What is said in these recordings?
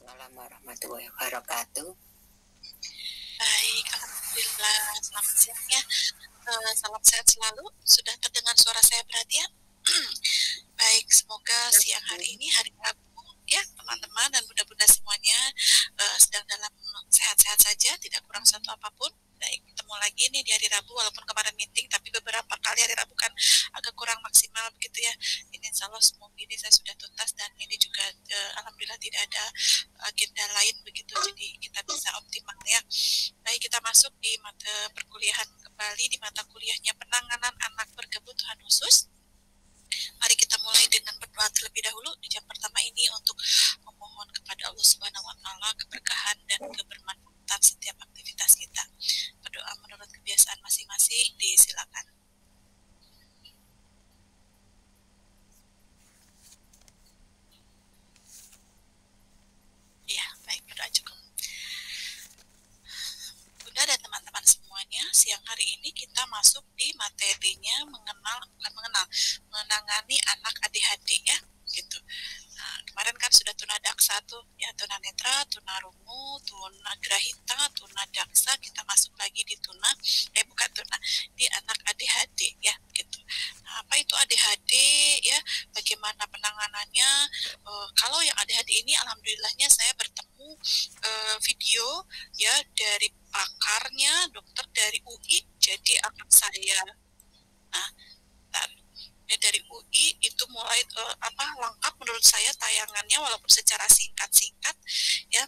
Waalaikumsalam warahmatullahi wabarakatuh. Baik, alhamdulillah. Selamat siang ya. Salam sehat selalu. Sudah terdengar suara saya berarti ya? Baik, semoga siang hari ini, hari Rabu ya teman-teman dan bunda-bunda semuanya sedang dalam sehat-sehat saja, tidak kurang satu apapun. Baik, ketemu lagi nih di hari Rabu, walaupun kemarin meeting, tapi beberapa kali hari Rabu kan agak kurang maksimal begitu ya. Ini insya Allah semoga ini saya sudah tuntas dan ini juga alhamdulillah tidak ada agenda lain begitu, jadi kita bisa optimal ya. Baik, kita masuk di mata perkuliahan kembali di mata kuliahnya penanganan anak berkebutuhan khusus. Mari kita mulai dengan berdoa terlebih dahulu di jam pertama ini untuk memohon kepada Allah Subhanahu wa taala keberkahan dan kebermanfaatan setiap aktivitas kita. Berdoa menurut kebiasaan masing-masing, disilakan. Ya, baik, berdoa cukup. Bunda dan teman-teman semuanya, siang hari ini kita masuk di materinya menangani anak ADHD ya, gitu. Nah, kemarin kan sudah tunadaksa tuh, ya tunanetra, tunarungu, tunagrahita, tunadaksa, kita masuk lagi di di anak ADHD ya, gitu. Nah, apa itu ADHD ya? Bagaimana penanganannya? Kalau yang ADHD ini, alhamdulillahnya saya bertemu video ya dari pakarnya, dokter dari UI, jadi akan saya dari UI itu mulai lengkap menurut saya tayangannya, walaupun secara singkat-singkat ya,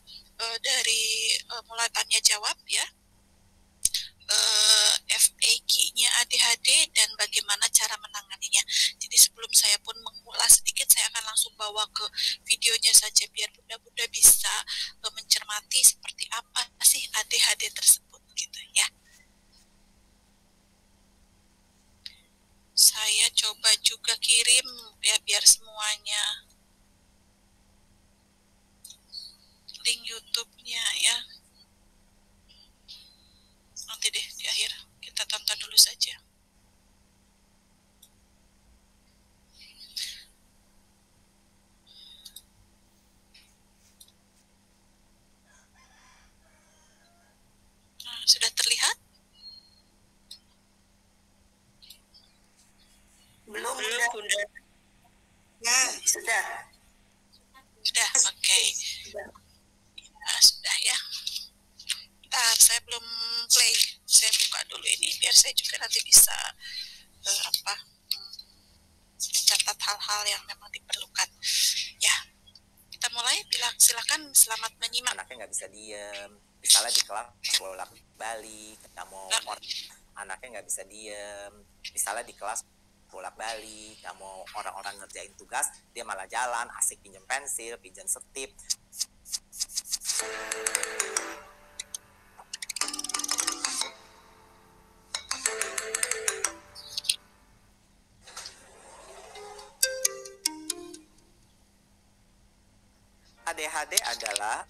dari mulai tanya jawab ya, FAQ-nya ADHD dan bagaimana cara menanganinya. Jadi sebelum saya pun mengulas sedikit, saya akan langsung bawa ke videonya saja biar bunda-bunda bisa mencermati seperti apa sih ADHD tersebut gitu ya. Saya coba juga kirim ya biar semuanya link YouTube-nya ya. Nanti deh di akhir kita tonton dulu saja. Nah, sudah terlihat? Belum, Bunda. Ya, sudah. Sudah, oke. Nah, sudah ya. Bentar, saya belum play. Saya buka dulu ini biar saya juga nanti bisa mencatat hal-hal yang memang diperlukan. Ya, kita mulai. Silakan, selamat menyimak. Anaknya nggak bisa diem, misalnya di kelas bolak-balik, nggak mau anaknya nggak bisa diem, misalnya di kelas bolak-balik, nggak mau orang-orang ngerjain tugas, dia malah jalan, asik pinjam pensil, pinjam setip. ADHD adalah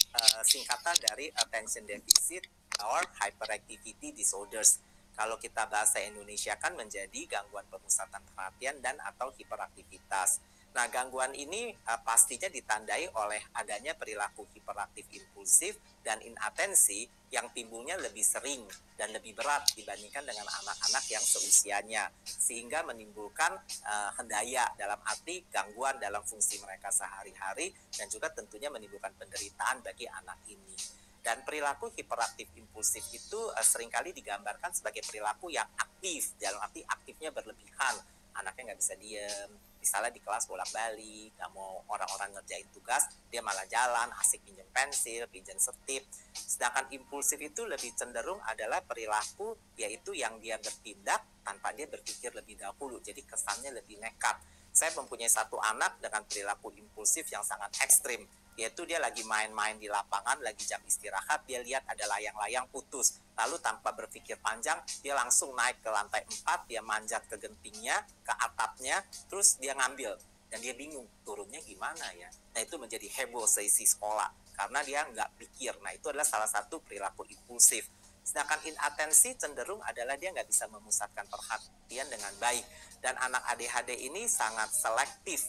singkatan dari Attention Deficit or Hyperactivity Disorders. Kalau kita bahasa Indonesia kan menjadi gangguan pemusatan perhatian dan atau hiperaktivitas. Nah, gangguan ini pastinya ditandai oleh adanya perilaku hiperaktif impulsif dan inatensi yang timbulnya lebih sering dan lebih berat dibandingkan dengan anak-anak yang seusianya, sehingga menimbulkan hendaya dalam arti gangguan dalam fungsi mereka sehari-hari dan juga tentunya menimbulkan penderitaan bagi anak ini. Dan perilaku hiperaktif impulsif itu seringkali digambarkan sebagai perilaku yang aktif, dalam arti aktifnya berlebihan. Anaknya nggak bisa diem, misalnya di kelas bolak-balik, nggak mau orang-orang ngerjain tugas, dia malah jalan, asik pinjam pensil, pinjam setip. Sedangkan impulsif itu lebih cenderung adalah perilaku yaitu yang dia bertindak tanpa dia berpikir lebih dahulu, jadi kesannya lebih nekat. Saya mempunyai satu anak dengan perilaku impulsif yang sangat ekstrim, yaitu dia lagi main-main di lapangan, lagi jam istirahat, dia lihat ada layang-layang putus, lalu tanpa berpikir panjang, dia langsung naik ke lantai 4, dia manjat ke gentingnya, ke atapnya, terus dia ngambil, dan dia bingung, turunnya gimana ya. Nah, itu menjadi heboh seisi sekolah, karena dia nggak pikir. Nah, itu adalah salah satu perilaku impulsif. Sedangkan inatensi cenderung adalah dia nggak bisa memusatkan perhatian dengan baik, dan anak ADHD ini sangat selektif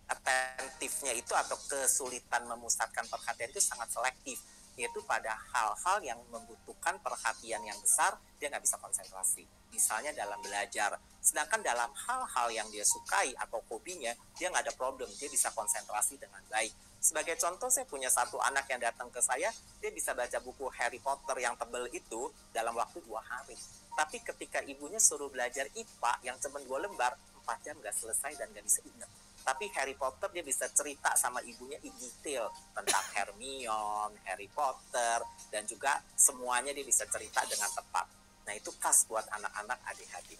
atentifnya itu atau kesulitan memusatkan perhatian itu sangat selektif, yaitu pada hal-hal yang membutuhkan perhatian yang besar dia nggak bisa konsentrasi, misalnya dalam belajar. Sedangkan dalam hal-hal yang dia sukai atau hobinya dia nggak ada problem, dia bisa konsentrasi dengan baik. Sebagai contoh, saya punya satu anak yang datang ke saya, dia bisa baca buku Harry Potter yang tebel itu dalam waktu 2 hari. Tapi ketika ibunya suruh belajar IPA yang cuma 2 lembar, 4 jam nggak selesai dan nggak bisa ingat. Tapi Harry Potter dia bisa cerita sama ibunya in detail tentang Hermione, Harry Potter, dan juga semuanya dia bisa cerita dengan tepat. Nah, itu khas buat anak-anak ADHD.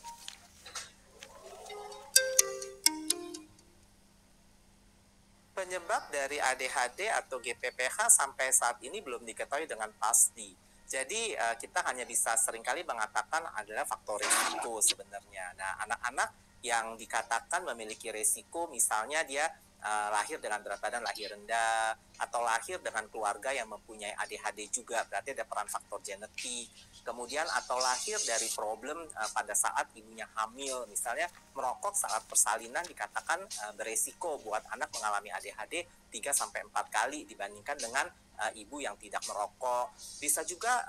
Penyebab dari ADHD atau GPPH sampai saat ini belum diketahui dengan pasti. Jadi kita hanya bisa seringkali mengatakan adalah faktor risiko sebenarnya. Nah, anak-anak yang dikatakan memiliki risiko, misalnya dia lahir dengan berat badan lahir rendah, atau lahir dengan keluarga yang mempunyai ADHD juga, berarti ada peran faktor genetik. Kemudian atau lahir dari problem pada saat ibunya hamil, misalnya merokok saat persalinan dikatakan beresiko buat anak mengalami ADHD 3-4 kali dibandingkan dengan ibu yang tidak merokok. Bisa juga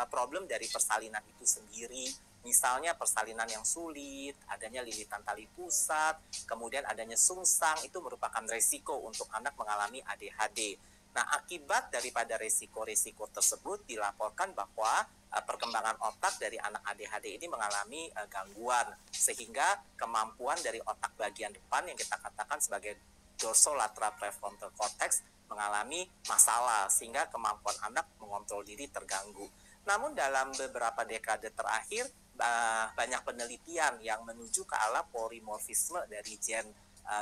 problem dari persalinan itu sendiri, misalnya persalinan yang sulit, adanya lilitan tali pusat, kemudian adanya sungsang, itu merupakan resiko untuk anak mengalami ADHD. Nah, akibat daripada resiko-resiko tersebut dilaporkan bahwa perkembangan otak dari anak ADHD ini mengalami gangguan, sehingga kemampuan dari otak bagian depan yang kita katakan sebagai dorsolateral prefrontal cortex mengalami masalah, sehingga kemampuan anak mengontrol diri terganggu. Namun dalam beberapa dekade terakhir, banyak penelitian yang menuju ke arah polimorfisme dari gen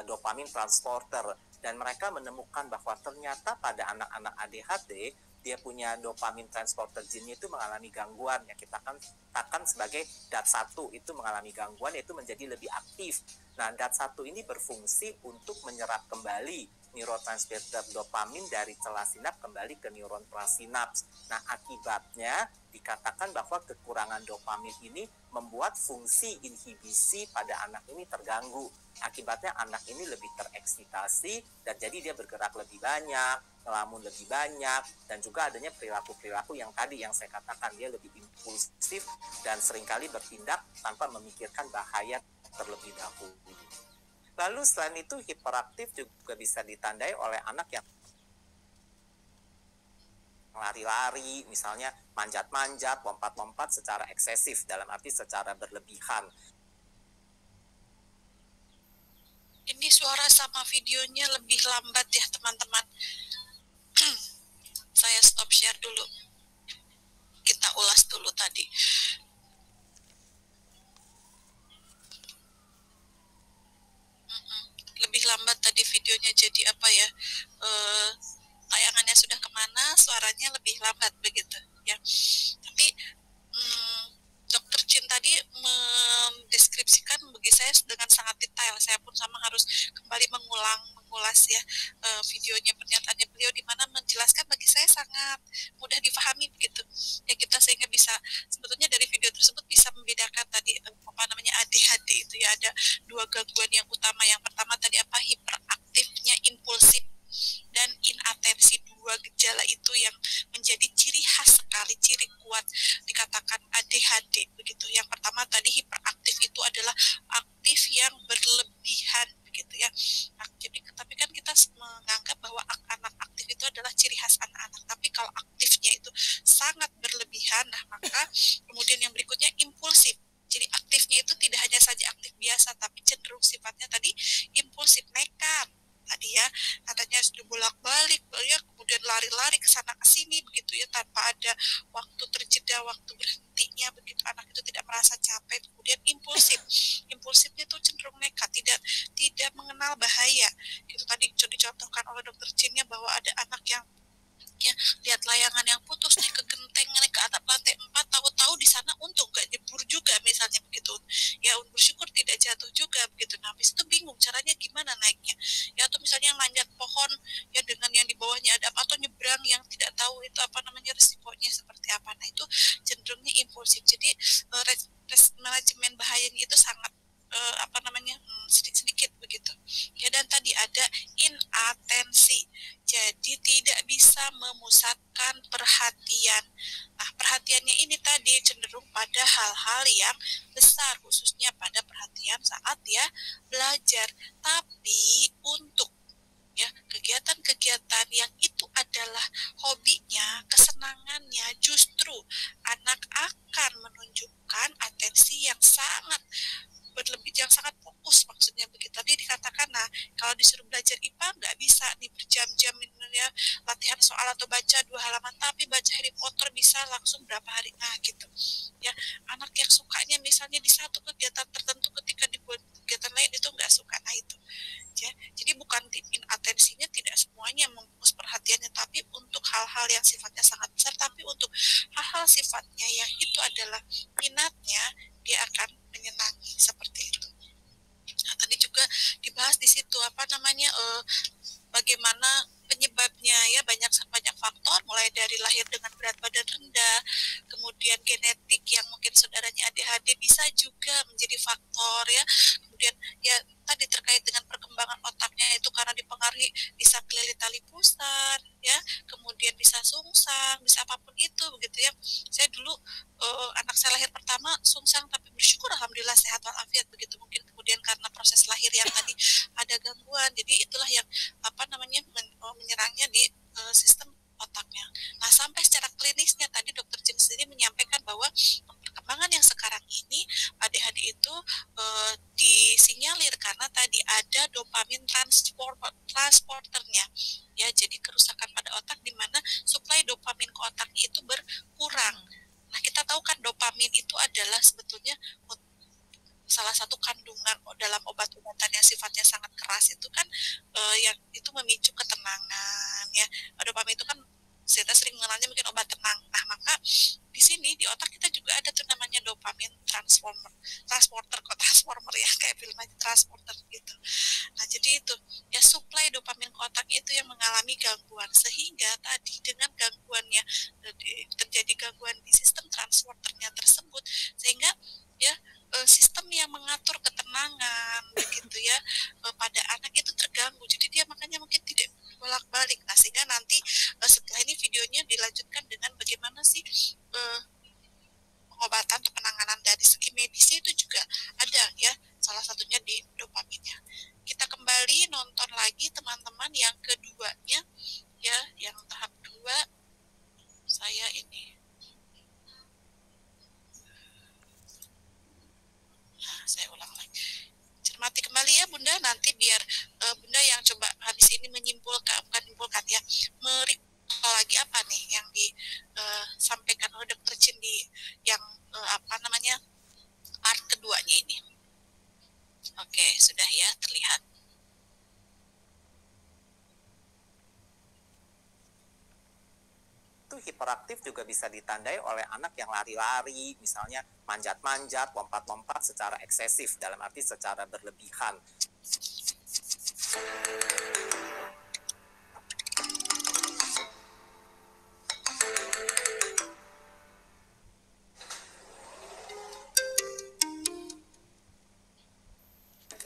dopamin transporter, dan mereka menemukan bahwa ternyata pada anak-anak ADHD dia punya dopamin transporter gene itu mengalami gangguan yang kita katakan sebagai DAT1, itu mengalami gangguan, yaitu menjadi lebih aktif. Nah, DAT1 ini berfungsi untuk menyerap kembali neurotransmitter dopamin dari celah sinap kembali ke neuron prasinaps. Nah, akibatnya dikatakan bahwa kekurangan dopamin ini membuat fungsi inhibisi pada anak ini terganggu. Akibatnya anak ini lebih tereksitasi dan jadi dia bergerak lebih banyak, ngelamun lebih banyak, dan juga adanya perilaku-perilaku yang tadi yang saya katakan, dia lebih impulsif dan seringkali bertindak tanpa memikirkan bahaya terlebih dahulu. Lalu selain itu hiperaktif juga bisa ditandai oleh anak yang lari-lari, misalnya manjat-manjat, lompat-lompat secara eksesif, dalam arti secara berlebihan. Ini suara sama videonya lebih lambat ya teman-teman. Saya stop share dulu. Kita ulas dulu tadi. Lebih lambat tadi videonya, jadi apa ya? Tayangannya sudah kemana, suaranya lebih lambat begitu ya. Tapi Dokter Chin tadi mendeskripsikan bagi saya dengan sangat detail. Saya pun sama harus kembali mengulas ya videonya, pernyataannya beliau, di mana menjelaskan bagi saya sangat mudah difahami begitu ya kita, sehingga bisa sebetulnya dari video tersebut bisa membedakan tadi apa namanya ADHD itu ya, ada 2 gangguan yang utama. Yang pertama tadi apa, hiperaktifnya impulsif dan inatensi. 2 gejala itu yang menjadi ciri khas sekali, ciri kuat dikatakan ADHD begitu. Yang pertama tadi hiperaktif itu adalah aktif yang berlebihan begitu ya. Jadi tapi kan kita menganggap bahwa anak aktif itu adalah ciri khas anak-anak, tapi kalau aktifnya itu sangat berlebihan, nah maka kemudian yang berikutnya impulsif. Jadi aktifnya itu tidak hanya saja aktif biasa, tapi cenderung sifatnya tadi impulsif, nekat tadi ya, katanya sudah bolak-balik ya, kemudian lari-lari ke sana ke sini begitu ya, tanpa ada waktu terjeda, waktu berhentinya begitu. Anak itu tidak merasa capek. Kemudian impulsifnya itu cenderung nekat, tidak mengenal bahaya. Itu tadi dicontohkan oleh Dokter Chinnya bahwa ada anak yang ya lihat layangan yang putus naik ke genteng, naik ke atap lantai 4, tahu-tahu di sana untung gak jebur juga misalnya begitu ya, bersyukur tidak jatuh juga begitu. Nah habis itu bingung caranya gimana naiknya ya, atau misalnya yang manjat pohon ya dengan yang di bawahnya ada apa, atau nyebrang yang tidak tahu itu apa namanya resikonya seperti apa. Nah itu cenderungnya impulsif. Jadi manajemen bahayanya itu sangat apa namanya sedikit-sedikit begitu ya. Dan tadi ada bisa memusatkan perhatian. Nah, perhatiannya ini tadi cenderung pada hal-hal yang besar, khususnya pada perhatian saat dia belajar. Tapi untuk ya kegiatan-kegiatan yang itu adalah hobinya, kesenangannya, justru anak akan menunjukkan atensi yang sangat berlebih, yang sangat fokus, maksudnya begitu. Tadi dikatakan, nah kalau disuruh belajar IPA nggak bisa nih berjam-jam ya latihan soal atau baca 2 halaman, tapi baca Harry Potter bisa langsung berapa hari, nah gitu ya. Anak yang sukanya misalnya di satu kegiatan tertentu, ketika dibuat kegiatan lain itu nggak suka, nah itu ya. Jadi bukan tipin atensinya, tidak semuanya memfokus perhatiannya, tapi untuk hal-hal yang sifatnya sangat besar. Tapi untuk hal-hal sifatnya yang itu adalah minatnya, dia akan menyenangi seperti itu. Nah, tadi juga dibahas di situ apa namanya bagaimana penyebabnya ya, banyak faktor, mulai dari lahir dengan berat badan rendah, kemudian genetik yang mungkin saudaranya ADHD bisa juga menjadi faktor ya, kemudian ya tadi terkait dengan perkembangan otaknya itu karena dipengaruhi bisa kelilit tali pusat ya, kemudian bisa sungsang, bisa apapun itu begitu ya. Saya dulu anak saya lahir pertama sungsang, tapi bersyukur alhamdulillah sehat walafiat begitu. Mungkin kemudian karena proses lahir yang tadi ada gangguan, jadi itulah yang apa namanya menyerangnya di sistem otaknya. Nah, sampai secara klinisnya tadi Dokter Jin sendiri menyampaikan bahwa perkembangan yang sekarang ini ADHD itu disinyalir karena tadi ada dopamin transporternya ya, jadi kerusakan pada otak di mana suplai dopamin ke otaknya itu berkurang. Nah, kita tahu kan dopamin itu adalah sebetulnya salah satu kandungan dalam obat-obatan yang sifatnya sangat keras itu kan yang itu memicu ketenangan ya. Dopamin itu kan kita sering mengenalnya mungkin obat tenang. Nah, maka di sini di otak kita juga ada tuh namanya dopamin transformer ya, kayak film aja transporter gitu. Nah, jadi itu ya, suplai dopamin ke otak itu yang mengalami gangguan, sehingga tadi dengan gangguannya terjadi gangguan di sistem transporternya tersebut, sehingga ya sistem yang mengatur ketenangan begitu ya pada anak itu terganggu. Jadi dia makanya mungkin tidak bolak-balik. Nah, sehingga nanti setelah ini videonya dilanjutkan dengan bagaimana sih pengobatan atau penanganan dari segi medisnya itu juga ada ya, salah satunya di dopaminnya. Kita kembali nonton lagi teman-teman yang keduanya ya, yang tahap 2. Saya ini saya ulang lagi. Cermati kembali ya Bunda, nanti biar Bunda yang coba habis ini menyimpulkan, bukan menyimpulkan ya, merikol lagi apa nih yang disampaikan oleh Dr. Chin di yang apa namanya part keduanya ini. Oke, sudah ya terlihat. Itu hiperaktif juga bisa ditandai oleh anak yang lari-lari, misalnya manjat-manjat, lompat-lompat secara eksesif, dalam arti secara berlebihan.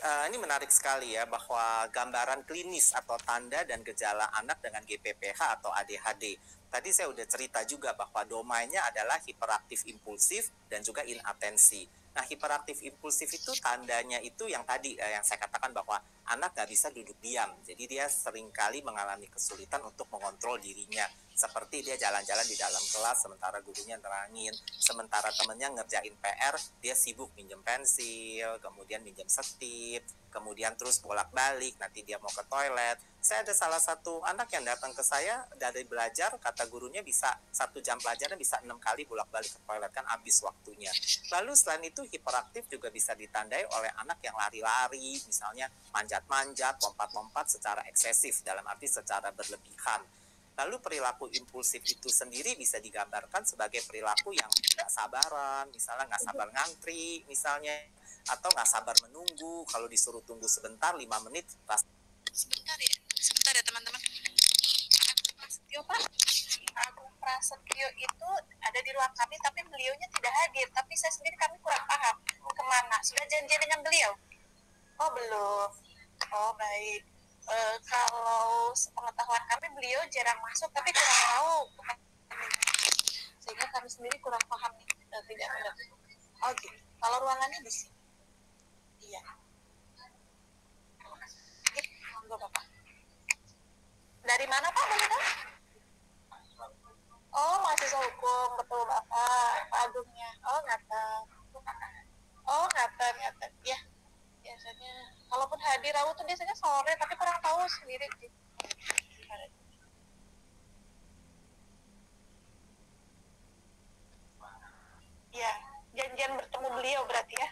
Ini menarik sekali ya, bahwa gambaran klinis atau tanda dan gejala anak dengan GPPH atau ADHD. Tadi saya udah cerita juga bahwa domainnya adalah hiperaktif impulsif dan juga inatensi. Nah, hiperaktif impulsif itu tandanya itu yang tadi yang saya katakan bahwa anak nggak bisa duduk diam. Jadi dia seringkali mengalami kesulitan untuk mengontrol dirinya. Seperti dia jalan-jalan di dalam kelas sementara gurunya nerangin, sementara temennya ngerjain PR, dia sibuk minjem pensil, kemudian minjem setip, kemudian terus bolak-balik, nanti dia mau ke toilet. Saya ada salah satu anak yang datang ke saya dari belajar, kata gurunya bisa 1 jam pelajaran bisa 6 kali bolak-balik ke toilet, kan habis waktunya. Lalu selain itu hiperaktif juga bisa ditandai oleh anak yang lari-lari, misalnya manjat-manjat, lompat-lompat secara eksesif, dalam arti secara berlebihan. Lalu perilaku impulsif itu sendiri bisa digambarkan sebagai perilaku yang nggak sabaran, misalnya nggak sabar ngantri, misalnya, atau nggak sabar menunggu, kalau disuruh tunggu sebentar, 5 menit, Sebentar ya teman-teman. Prasetyo Pak, Agung Prasetyo itu ada di ruang kami, tapi beliaunya tidak hadir. Tapi saya sendiri kami kurang paham kemana. Sudah janjian dengan beliau? Oh belum. Oh baik. Kalau sepengetahuan kami beliau jarang masuk, tapi kurang tahu sehingga kami sendiri kurang paham nih, tidak ada. Oh gitu. Kalau ruangannya di sini. Iya. Monggo Bapak. Dari mana Pak? Boleh tahu? Oh, mahasiswa hukum, betul Bapak. Pak Agungnya. Oh, ngaten. Oh, ngaten. Ya, biasanya. Kalaupun hadir Rabu tuh biasanya sore, tapi kurang tahu sendiri. Ya, janjian bertemu beliau berarti ya.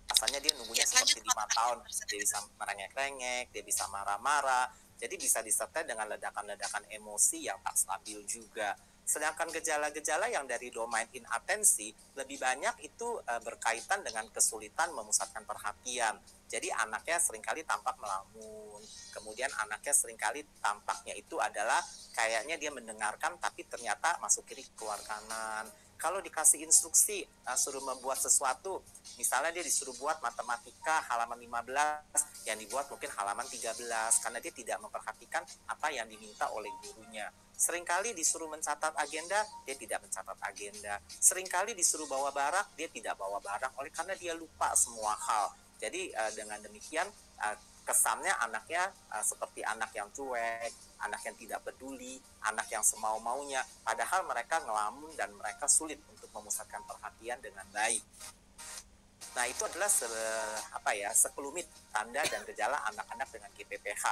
Rasanya dia nunggunya seperti 5 tahun, dia bisa merengek-rengek, dia bisa marah-marah, jadi bisa disertai dengan ledakan-ledakan emosi yang tak stabil juga. Sedangkan gejala-gejala yang dari domain inatensi lebih banyak itu berkaitan dengan kesulitan memusatkan perhatian. Jadi anaknya seringkali tampak melamun, kemudian anaknya seringkali tampaknya itu adalah kayaknya dia mendengarkan tapi ternyata masuk kiri keluar kanan. Kalau dikasih instruksi suruh membuat sesuatu, misalnya dia disuruh buat matematika halaman 15, yang dibuat mungkin halaman 13 karena dia tidak memperhatikan apa yang diminta oleh gurunya. Seringkali disuruh mencatat agenda, dia tidak mencatat agenda. Seringkali disuruh bawa barang, dia tidak bawa barang oleh karena dia lupa semua hal. Jadi dengan demikian kesannya anaknya seperti anak yang cuek, anak yang tidak peduli, anak yang semau-maunya, padahal mereka ngelamun dan mereka sulit untuk memusatkan perhatian dengan baik. Nah, itu adalah sekelumit tanda dan gejala anak-anak dengan GPPH.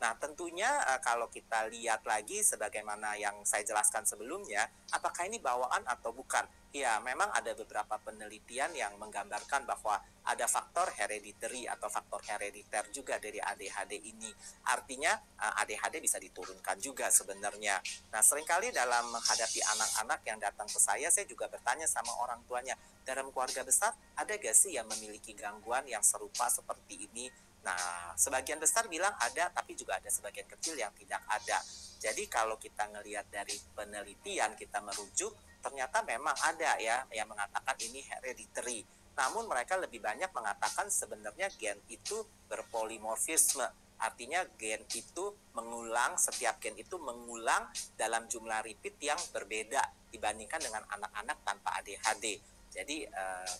Nah, tentunya kalau kita lihat lagi sebagaimana yang saya jelaskan sebelumnya, apakah ini bawaan atau bukan? Ya, memang ada beberapa penelitian yang menggambarkan bahwa ada faktor hereditary atau faktor herediter juga dari ADHD ini. Artinya ADHD bisa diturunkan juga sebenarnya. Nah, seringkali dalam menghadapi anak-anak yang datang ke saya juga bertanya sama orang tuanya, dalam keluarga besar ada gak sih yang memiliki gangguan yang serupa seperti ini? Nah, sebagian besar bilang ada, tapi juga ada sebagian kecil yang tidak ada. Jadi kalau kita ngelihat dari penelitian, kita merujuk, ternyata memang ada ya yang mengatakan ini hereditary. Namun mereka lebih banyak mengatakan sebenarnya gen itu berpolimorfisme. Artinya gen itu mengulang, setiap gen itu mengulang dalam jumlah repeat yang berbeda dibandingkan dengan anak-anak tanpa ADHD. Jadi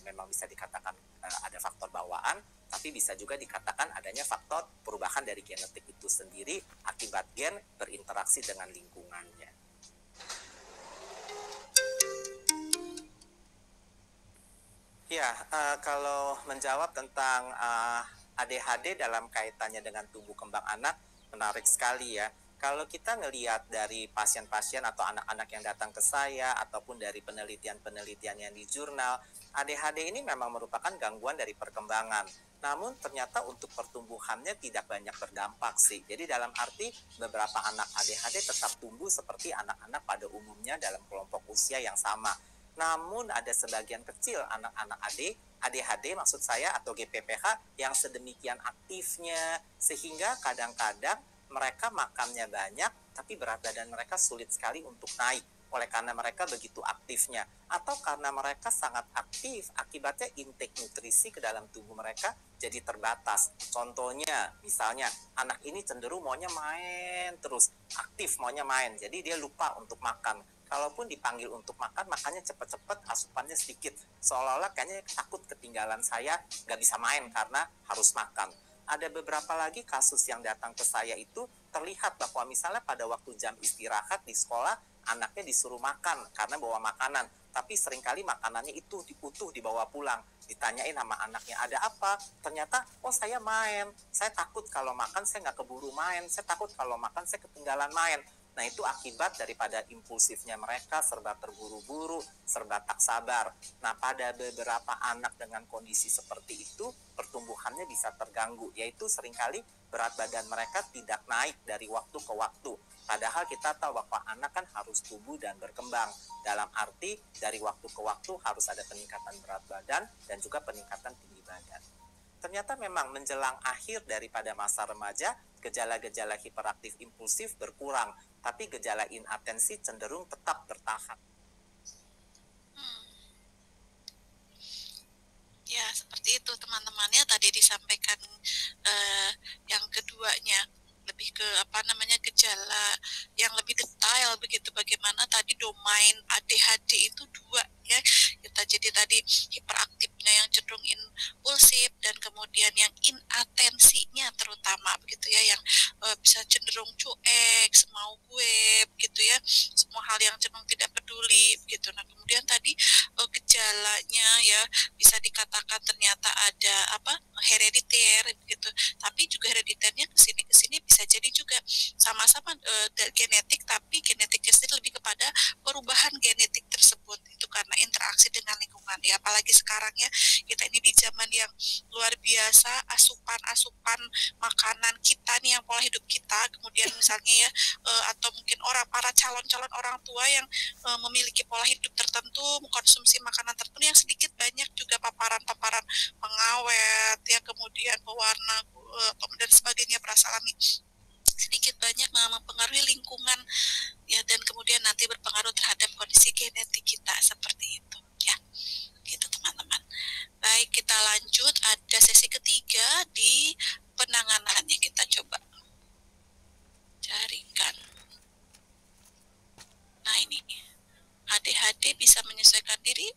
memang bisa dikatakan ada faktor bawaan, tapi bisa juga dikatakan adanya faktor perubahan dari genetik itu sendiri akibat gen berinteraksi dengan lingkungannya. Ya, kalau menjawab tentang ADHD dalam kaitannya dengan tumbuh kembang anak, menarik sekali ya. Kalau kita ngelihat dari pasien-pasien atau anak-anak yang datang ke saya ataupun dari penelitian-penelitian yang di jurnal, ADHD ini memang merupakan gangguan dari perkembangan. Namun ternyata untuk pertumbuhannya tidak banyak berdampak sih. Jadi dalam arti beberapa anak ADHD tetap tumbuh seperti anak-anak pada umumnya dalam kelompok usia yang sama. Namun ada sebagian kecil anak-anak ADHD maksud saya atau GPPH yang sedemikian aktifnya sehingga kadang-kadang mereka makannya banyak tapi berat badan mereka sulit sekali untuk naik oleh karena mereka begitu aktifnya atau karena mereka sangat aktif akibatnya intake nutrisi ke dalam tubuh mereka jadi terbatas. Contohnya misalnya anak ini cenderung maunya main terus, aktif maunya main, jadi dia lupa untuk makan. Kalaupun dipanggil untuk makan, makannya cepet-cepet, asupannya sedikit. Seolah-olah kayaknya takut ketinggalan saya, gak bisa main karena harus makan. Ada beberapa lagi kasus yang datang ke saya itu terlihat bahwa misalnya pada waktu jam istirahat di sekolah, anaknya disuruh makan karena bawa makanan. Tapi seringkali makanannya itu utuh dibawa pulang. Ditanyain sama anaknya, ada apa? Ternyata, oh saya main. Saya takut kalau makan saya gak keburu main. Saya takut kalau makan saya ketinggalan main. Nah, itu akibat daripada impulsifnya mereka, serba terburu-buru, serba tak sabar. Nah, pada beberapa anak dengan kondisi seperti itu, pertumbuhannya bisa terganggu, yaitu seringkali berat badan mereka tidak naik dari waktu ke waktu. Padahal kita tahu bahwa anak kan harus tumbuh dan berkembang. Dalam arti, dari waktu ke waktu harus ada peningkatan berat badan dan juga peningkatan tinggi badan. Ternyata memang menjelang akhir daripada masa remaja, gejala-gejala hiperaktif impulsif berkurang, tapi gejala inatensi cenderung tetap bertahan. tadi disampaikan yang keduanya, lebih ke gejala yang lebih detail begitu, bagaimana tadi domain ADHD itu dua ya kita, jadi tadi hiperaktifnya yang cenderung impulsif dan kemudian yang inatensinya terutama begitu ya, yang bisa cenderung cuek, semau gue begitu ya, semua hal yang cenderung tidak peduli begitu. Nah kemudian tadi gejalanya ya bisa dikatakan ternyata ada herediter begitu, tapi juga herediternya kesini bisa jadi juga sama-sama genetik, tapi genetiknya sendiri lebih kepada perubahan genetik tersebut itu karena interaksi dengan lingkungan ya, apalagi sekarang ya kita ini di zaman yang luar biasa, asupan makanan kita nih, yang pola hidup kita, kemudian misalnya ya atau mungkin para calon orang tua yang memiliki pola hidup tertentu, mengkonsumsi makanan tertentu yang sedikit banyak juga paparan pengawet ya, kemudian pewarna dan sebagainya, perasa alami, sedikit banyak mempengaruhi lingkungan ya, dan kemudian nanti berpengaruh terhadap kondisi genetik kita seperti itu ya, gitu teman-teman. Baik, kita lanjut, ada sesi ketiga di penanganannya, kita coba carikan. Nah ini ADHD bisa menyesuaikan diri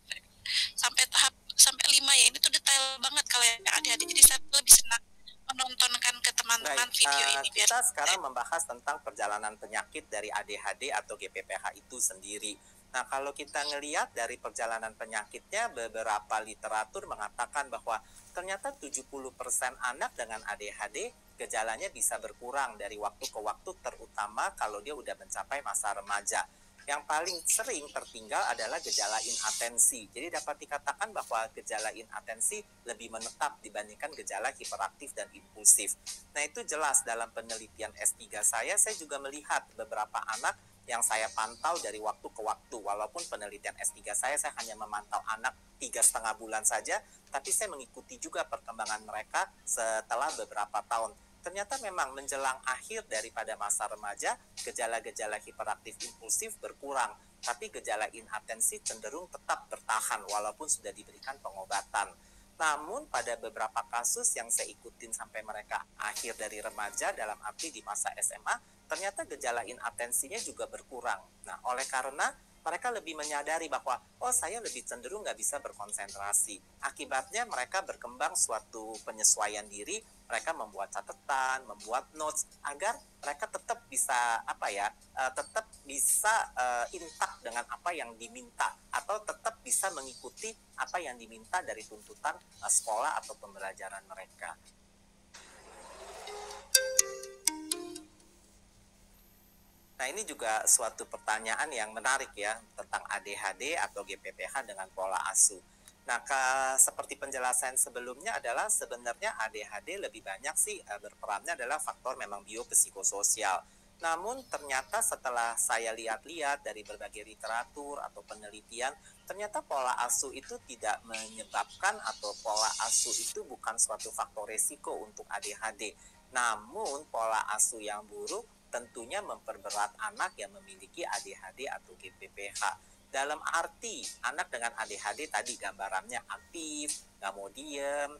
sampai 5 ya, ini tuh detail banget kalau yang ADHD, jadi saya lebih senang menontonkan ke teman-teman video ini. Kita sekarang membahas tentang perjalanan penyakit dari ADHD atau GPPH itu sendiri. Nah, kalau kita ngelihat dari perjalanan penyakitnya, beberapa literatur mengatakan bahwa ternyata 70% anak dengan ADHD gejalanya bisa berkurang dari waktu ke waktu, terutama kalau dia udah mencapai masa remaja. Yang paling sering tertinggal adalah gejala inatensi. Jadi dapat dikatakan bahwa gejala inatensi lebih menetap dibandingkan gejala hiperaktif dan impulsif. Nah itu jelas dalam penelitian S3 saya juga melihat beberapa anak yang saya pantau dari waktu ke waktu. Walaupun penelitian S3 saya hanya memantau anak 3,5 bulan saja, tapi saya mengikuti juga perkembangan mereka setelah beberapa tahun. Ternyata memang menjelang akhir daripada masa remaja, gejala-gejala hiperaktif impulsif berkurang, tapi gejala inatensi cenderung tetap bertahan walaupun sudah diberikan pengobatan. Namun pada beberapa kasus yang saya ikutin sampai mereka akhir dari remaja, dalam arti di masa SMA, ternyata gejala inatensinya juga berkurang. Nah, oleh karena mereka lebih menyadari bahwa, saya lebih cenderung nggak bisa berkonsentrasi. Akibatnya mereka berkembang suatu penyesuaian diri, mereka membuat catatan, membuat notes, agar mereka tetap bisa, tetap bisa intak dengan apa yang diminta, atau tetap bisa mengikuti apa yang diminta dari tuntutan sekolah atau pembelajaran mereka. Nah ini juga suatu pertanyaan yang menarik ya tentang ADHD atau GPPH dengan pola asuh. Nah seperti penjelasan sebelumnya adalah sebenarnya ADHD lebih banyak sih berperannya adalah faktor memang biopsikososial. Namun ternyata setelah saya lihat-lihat dari berbagai literatur atau penelitian, ternyata pola asuh itu tidak menyebabkan, atau pola asuh itu bukan suatu faktor resiko untuk ADHD. Namun pola asuh yang buruk tentunya memperberat anak yang memiliki ADHD atau GPPH. Dalam arti anak dengan ADHD tadi gambarannya aktif, nggak mau diem,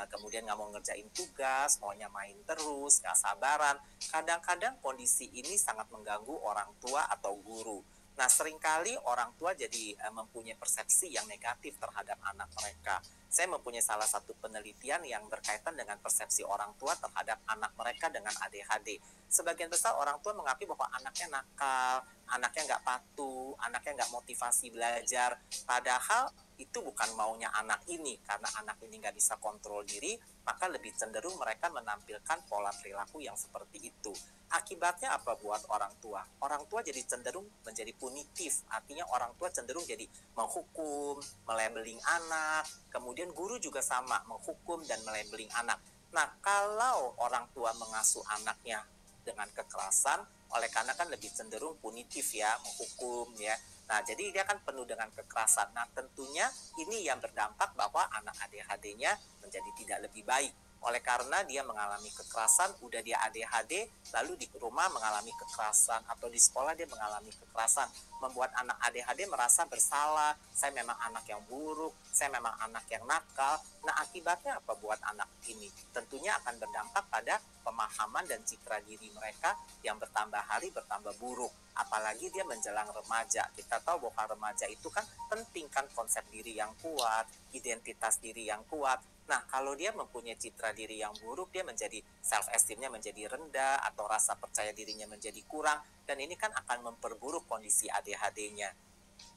kemudian nggak mau ngerjain tugas, maunya main terus, nggak sabaran. Kadang-kadang kondisi ini sangat mengganggu orang tua atau guru. Nah, seringkali orang tua jadi mempunyai persepsi yang negatif terhadap anak mereka. Saya mempunyai salah satu penelitian yang berkaitan dengan persepsi orang tua terhadap anak mereka dengan ADHD. Sebagian besar orang tua mengakui bahwa anaknya nakal, anaknya nggak patuh, anaknya nggak motivasi belajar. Padahal itu bukan maunya anak ini, karena anak ini nggak bisa kontrol diri, maka lebih cenderung mereka menampilkan pola perilaku yang seperti itu. Akibatnya apa buat orang tua? Orang tua jadi cenderung menjadi punitif, artinya orang tua cenderung jadi menghukum, melabeling anak, kemudian guru juga sama, menghukum dan melabeling anak. Nah, kalau orang tua mengasuh anaknya dengan kekerasan, oleh karena kan lebih cenderung punitif ya, menghukum ya. Nah, jadi dia kan penuh dengan kekerasan. Nah, tentunya ini yang berdampak bahwa anak ADHD-nya menjadi tidak lebih baik. Oleh karena dia mengalami kekerasan, udah dia ADHD, lalu di rumah mengalami kekerasan, atau di sekolah dia mengalami kekerasan, membuat anak ADHD merasa bersalah, saya memang anak yang buruk, saya memang anak yang nakal. Nah, akibatnya apa buat anak ini? Tentunya akan berdampak pada pemahaman dan citra diri mereka yang bertambah hari bertambah buruk. Apalagi dia menjelang remaja. Kita tahu bahwa remaja itu kan penting kan, konsep diri yang kuat, identitas diri yang kuat. Nah, kalau dia mempunyai citra diri yang buruk, dia menjadi self-esteem-nya menjadi rendah, atau rasa percaya dirinya menjadi kurang, dan ini kan akan memperburuk kondisi ADHD-nya.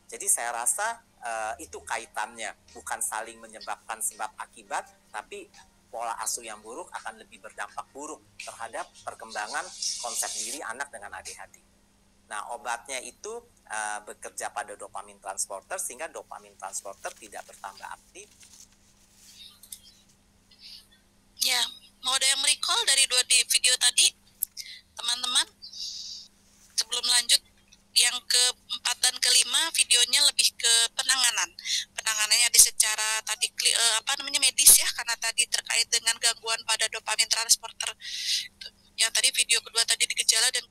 Jadi saya rasa itu kaitannya, bukan saling menyebabkan sebab akibat, tapi pola asuh yang buruk akan lebih berdampak buruk terhadap perkembangan konsep diri anak dengan ADHD. Nah, obatnya itu bekerja pada dopamin transporter, sehingga dopamin transporter tidak bertambah aktif. Ya, mau ada yang merecall dari di video tadi, teman-teman? Sebelum lanjut, yang keempat dan kelima videonya lebih ke penanganannya di secara tadi medis ya, karena tadi terkait dengan gangguan pada dopamin transporter. Yang tadi video kedua tadi di gejala, dan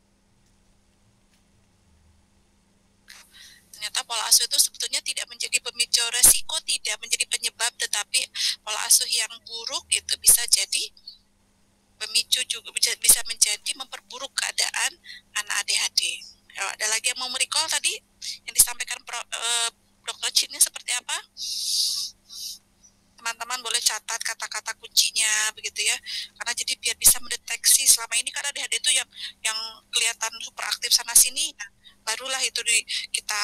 ternyata pola asuh itu sebetulnya tidak menjadi pemicu resiko, tidak menjadi penyebab, tetapi pola asuh yang buruk itu bisa jadi pemicu, juga bisa menjadi memperburuk keadaan anak ADHD. Ada lagi yang mau merecall tadi yang disampaikan Dr. Chin-nya seperti apa? Teman-teman boleh catat kata-kata kuncinya begitu ya, karena jadi biar bisa mendeteksi. Selama ini kan ADHD itu yang kelihatan super aktif sana sini, nah, barulah itu kita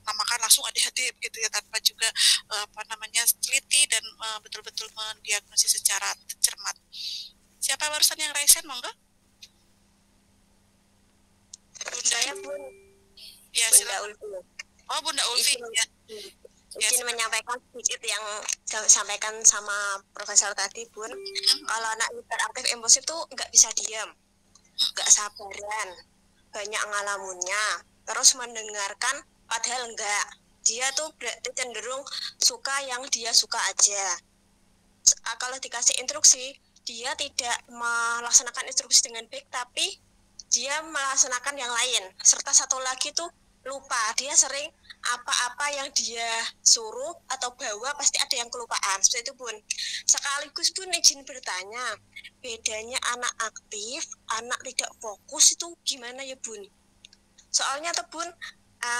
namakan langsung ADHD begitu ya, tanpa juga teliti dan betul-betul mendiagnosis secara cermat. Siapa barusan yang raisen, monggo? Bunda ya, Bun. Ya, silakan. Oh, Bunda Ulfi. Ya. Izin menyampaikan sedikit yang disampaikan sama Profesor tadi, Bun. Kalau anak hiperaktif impulsif tuh nggak bisa diam, nggak sabaran, banyak ngalamunnya, terus mendengarkan padahal enggak. Dia tuh berarti cenderung suka yang dia suka aja. Kalau dikasih instruksi, dia tidak melaksanakan instruksi dengan baik, tapi dia melaksanakan yang lain. Serta satu lagi tuh lupa, dia sering apa-apa yang dia suruh atau bawa pasti ada yang kelupaan. Seperti itu, Bun. Sekaligus, Bun, izin bertanya, bedanya anak aktif, anak tidak fokus itu gimana ya, Bun? Soalnya tuh, Bun,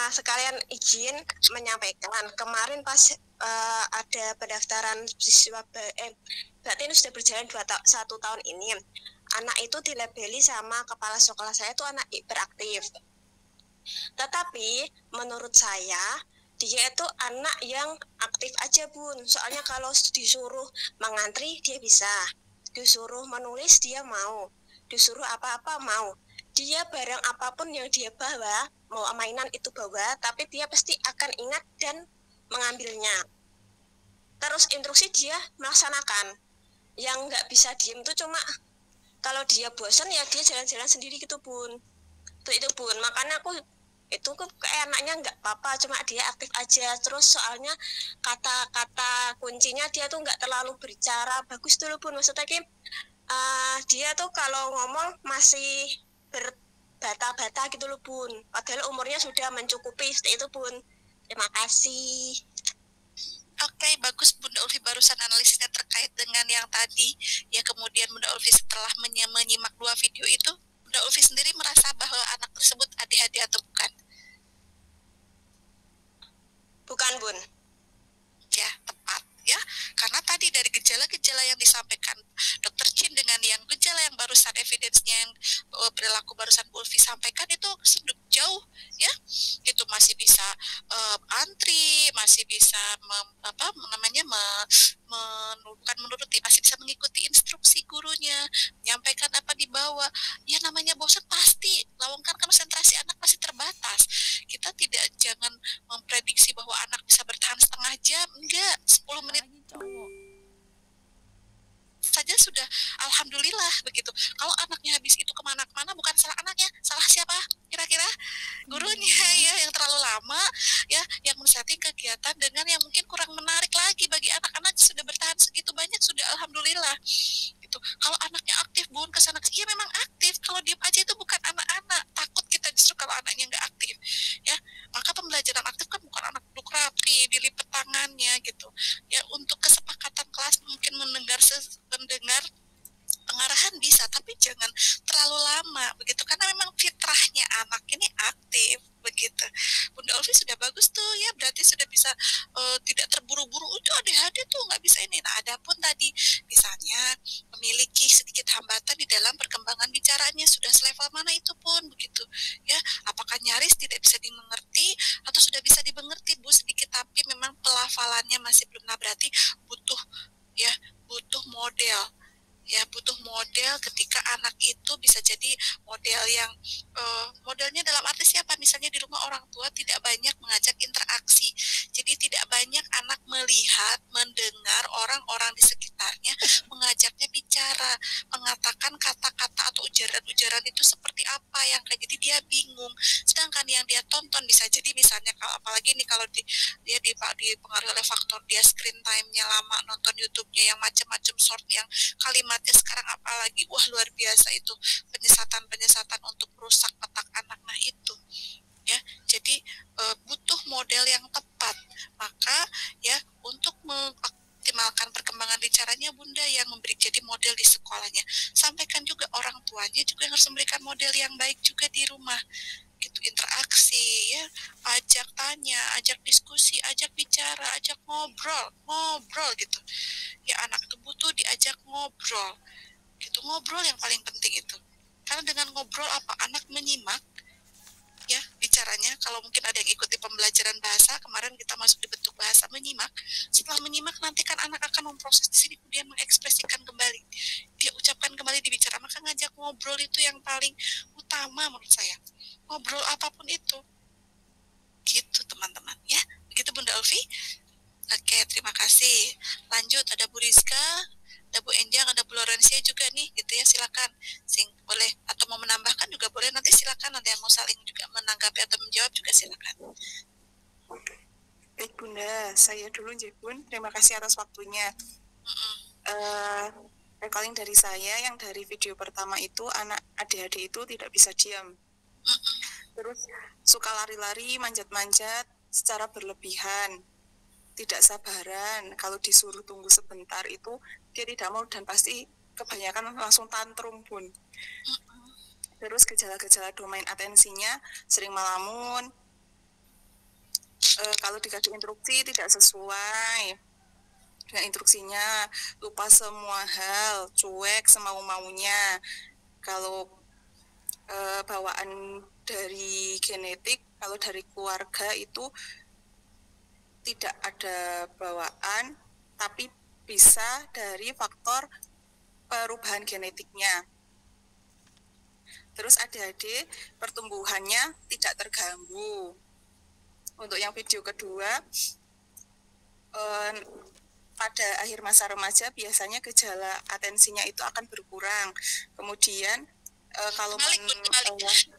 sekalian izin menyampaikan, kemarin pas ada pendaftaran siswa berarti ini sudah berjalan 1 tahun ini, anak itu dilabeli sama kepala sekolah saya itu anak hiperaktif. Tetapi menurut saya dia itu anak yang aktif aja, Bun. Soalnya kalau disuruh mengantri dia bisa, disuruh menulis dia mau, disuruh apa-apa mau. Dia barang apapun yang dia bawa, mau mainan itu bawa, tapi dia pasti akan ingat dan mengambilnya. Terus instruksi dia melaksanakan. Yang nggak bisa diem itu cuma kalau dia bosan ya dia jalan-jalan sendiri gitu, Bun. Itu, Bun. Makanya aku itu kayak anaknya nggak apa-apa, cuma dia aktif aja. Terus soalnya kata-kata kuncinya dia tuh nggak terlalu berbicara bagus dulu, Bun. Maksudnya dia tuh kalau ngomong masih berbata-bata gitu loh, Bun. Padahal umurnya sudah mencukupi. Seperti itu, Bun. Terima kasih. Oke, bagus Bunda Ulfi barusan analisisnya terkait dengan yang tadi. Ya, kemudian Bunda Ulfi setelah menyimak 2 video itu, Bunda Ulfi sendiri merasa bahwa anak tersebut ADHD atau bukan? Bukan, Bun. Ya, tepat ya. Karena tadi dari gejala-gejala yang disampaikan Dr. Chin dengan yang gejala yang barusan evidence-nya yang perilaku barusan Bu Ulfi sampaikan itu sedikit jauh ya. Itu masih bisa antri, masih bisa bukan menuruti, masih bisa mengikuti instruksi gurunya, menyampaikan apa di bawah. Ya namanya bosan pasti, lawangkan konsentrasi anak masih terbatas. Kita jangan memprediksi bahwa anak bisa bertahan setengah jam, enggak, 10 menit saja sudah alhamdulillah begitu. Kalau anaknya habis itu kemana-mana, bukan salah anaknya, salah siapa? Kira-kira gurunya ya, yang terlalu lama ya, yang men-setting kegiatan dengan yang mungkin kurang menarik lagi bagi anak-anak. Sudah bertahan segitu banyak, sudah alhamdulillah Ya untuk kesepakatan kelas mungkin mendengar pengarahan bisa, tapi jangan terlalu lama begitu, karena memang fitrahnya anak ini aktif begitu. Bunda Ulfi sudah bagus tuh ya, berarti sudah bisa tidak terburu-buru. Itu ADHD tuh nggak bisa ini. Nah, adapun tadi misalnya memiliki sedikit hambatan di dalam perkembangan bicaranya, sudah selevel mana itu pun begitu ya. Apakah nyaris tidak bisa dimengerti atau sudah bisa dimengerti Bu sedikit, tapi memang pelafalannya masih belum. Nah, berarti butuh model ya, butuh model ketika anak itu bisa jadi model yang modelnya dalam arti siapa, misalnya di rumah orang tua tidak banyak mengajak interaksi, jadi tidak banyak anak melihat, mendengar orang-orang di sekitarnya mengajaknya bicara, mengatakan kata-kata atau ujaran-ujaran itu seperti apa yang kayak, jadi dia bingung. Sedangkan yang dia tonton bisa jadi misalnya, kalau apalagi nih kalau dia dipengaruhi oleh faktor dia screen time-nya lama, nonton YouTube-nya yang macam-macam short yang kalimatnya sekarang apalagi wah luar biasa itu, penyesatan untuk merusak otak anak. Nah itu ya, jadi butuh model yang tepat. Maka ya untuk mengoptimalkan perkembangan bicaranya, Bunda yang jadi model di sekolahnya, sampaikan juga orang tuanya juga harus memberikan model yang baik juga di rumah gitu, interaksi ya, ajak tanya, ajak diskusi, ajak bicara, ajak ngobrol gitu ya. Anak itu butuh diajak ngobrol gitu, ngobrol yang paling penting itu, karena dengan ngobrol anak menyimak ya bicaranya. Kalau mungkin ada yang ikuti pembelajaran bahasa kemarin, kita masuk di bentuk bahasa, menyimak. Setelah menyimak nanti kan anak akan memproses di sini, dia mengekspresikan kembali, dia ucapkan kembali di bicara. Maka ngajak ngobrol itu yang paling utama menurut saya, ngobrol apapun itu gitu teman-teman ya. Begitu Bunda Ulfi. Oke, terima kasih. Lanjut, ada Bu Rizka, ada Bu Enjang, ada Bu Lorencia juga nih gitu ya. Silakan boleh, atau mau menambahkan juga boleh, nanti silakan. Ada yang mau saling juga menanggapi atau menjawab juga silakan. Baik Bunda, saya dulu Bun. Terima kasih atas waktunya. Recalling dari saya yang dari video pertama itu, anak ADHD itu tidak bisa diam. Terus suka lari-lari, manjat-manjat secara berlebihan, tidak sabaran. Kalau disuruh tunggu sebentar itu dia tidak mau, dan pasti kebanyakan langsung tantrum Bun. Terus gejala-gejala domain atensinya sering melamun, kalau dikasih instruksi tidak sesuai dengan instruksinya, lupa semua hal, cuek semau-maunya. Kalau bawaan dari genetik, kalau dari keluarga itu tidak ada bawaan, tapi bisa dari faktor perubahan genetiknya. Terus ADHD pertumbuhannya tidak terganggu. Untuk yang video kedua, pada akhir masa remaja biasanya gejala atensinya itu akan berkurang. Kemudian kalau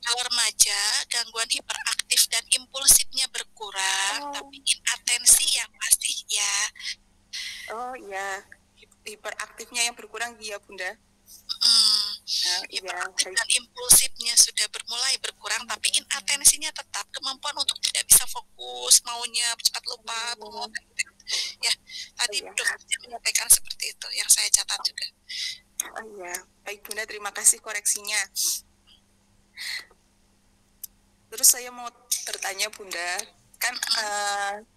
kalau remaja gangguan hiperaktif dan impulsifnya berkurang, tapi inatensi yang masih ya. Oh iya, hiperaktifnya yang berkurang ya Bunda. Hiperaktif dan impulsifnya sudah mulai berkurang, tapi inatensinya tetap, kemampuan untuk tidak bisa fokus, maunya cepat lupa, ya. Tadi dokter menyampaikan seperti itu, yang saya catat juga. Oh iya, baik Bunda, terima kasih koreksinya. Terus saya mau bertanya Bunda, kan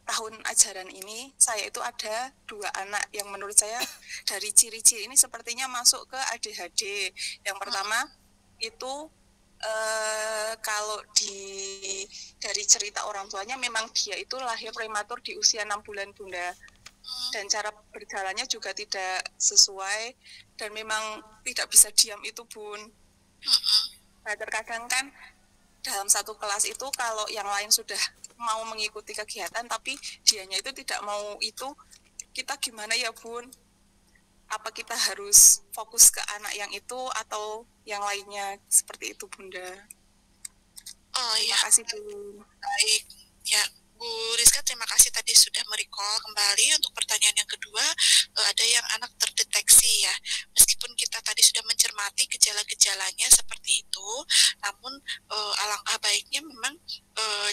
tahun ajaran ini saya itu ada 2 anak yang menurut saya dari ciri-ciri ini sepertinya masuk ke ADHD. Yang pertama itu kalau dari cerita orang tuanya memang dia itu lahir prematur di usia 6 bulan Bunda. Dan cara berjalannya juga tidak sesuai, dan memang tidak bisa diam itu Bun. Nah, terkadang kan dalam satu kelas itu kalau yang lain sudah mau mengikuti kegiatan tapi dianya itu tidak mau, itu kita gimana ya Bun? Apa kita harus fokus ke anak yang itu atau yang lainnya, seperti itu Bunda? Terima kasih Bun. Baik ya Bu Rizka, terima kasih tadi sudah merecall kembali. Untuk pertanyaan yang kedua, ada yang anak terdeteksi ya, meskipun kita tadi sudah mencermati gejala-gejalanya seperti itu, namun alangkah baiknya memang